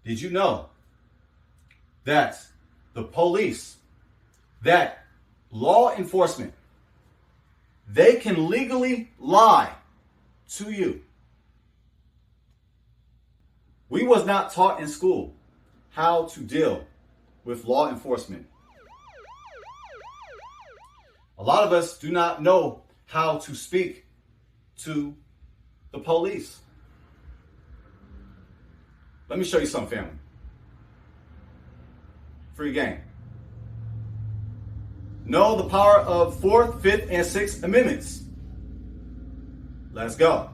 Did you know that the police, that law enforcement, they can legally lie to you? We was not taught in school how to deal with law enforcement. A lot of us do not know how to speak to the police. Let me show you something, family. Free game. Know the power of 4th, 5th, and 6th Amendments. Let's go.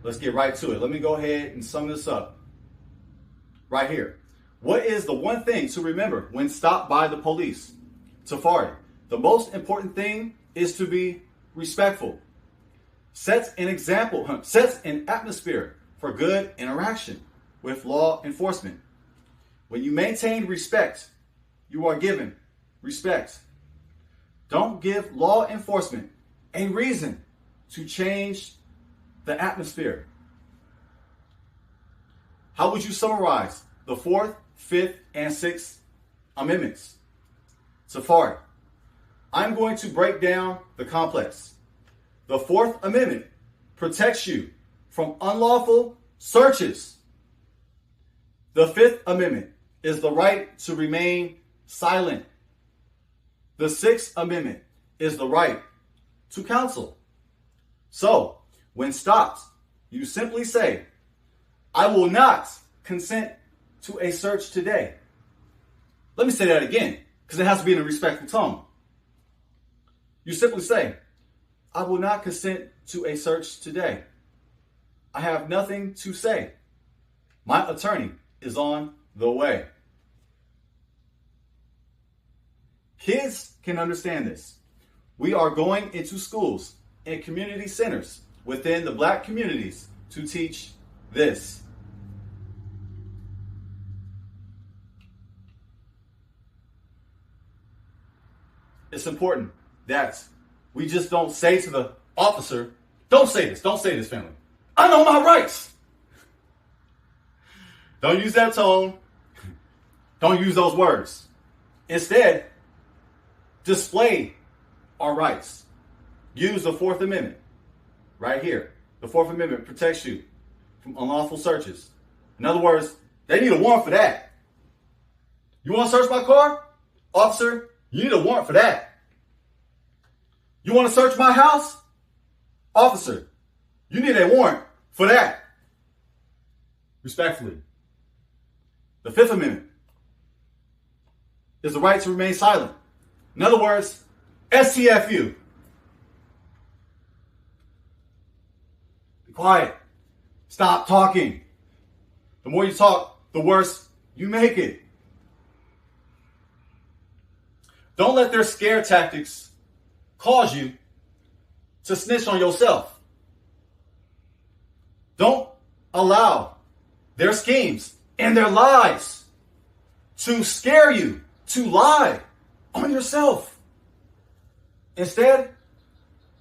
Let's get right to it. Let me go ahead and sum this up right here. What is the one thing to remember when stopped by the police? Tafari, the most important thing is to be respectful. Sets an example, sets an atmosphere for good interaction with law enforcement. When you maintain respect, you are given respect. Don't give law enforcement a reason to change the atmosphere. How would you summarize the 4th, 5th, and 6th Amendments? Safari, I'm going to break down the complex. The 4th Amendment protects you from unlawful searches. The 5th Amendment is the right to remain silent. The 6th Amendment is the right to counsel. So, when stopped, you simply say, I will not consent to a search today. Let me say that again, because it has to be in a respectful tone. You simply say, I will not consent to a search today. I have nothing to say. My attorney is on the way. Kids can understand this. We are going into schools and community centers within the Black communities to teach this. It's important that we just don't say to the officer, don't say this, family. I know my rights. Don't use that tone. Don't use those words. Instead, display our rights. Use the 4th Amendment right here. The 4th Amendment protects you from unlawful searches. In other words, they need a warrant for that. You want to search my car? Officer, you need a warrant for that. You want to search my house? Officer, you need a warrant for that. Respectfully. The 5th Amendment is the right to remain silent. In other words, STFU. Be quiet. Stop talking. The more you talk, the worse you make it. Don't let their scare tactics cause you to snitch on yourself. Don't allow their schemes and their lies to scare you to lie on yourself. Instead,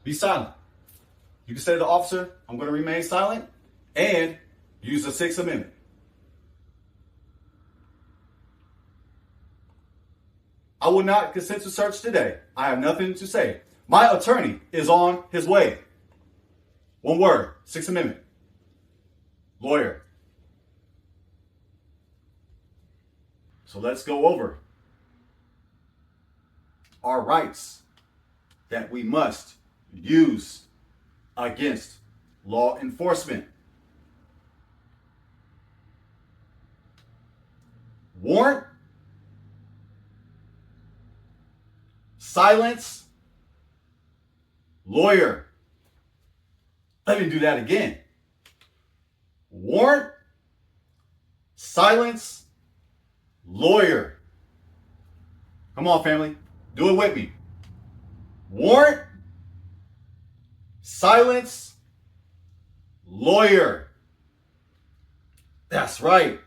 be silent. You can say to the officer, I'm going to remain silent, and use the 6th Amendment. I will not consent to search today. I have nothing to say. My attorney is on his way. One word, 6th Amendment. Lawyer. So let's go over our rights that we must use against law enforcement. Warrant, silence, lawyer. Let me do that again. Warrant, silence, lawyer. Come on, family. Do it with me. Warrant, silence, lawyer. That's right.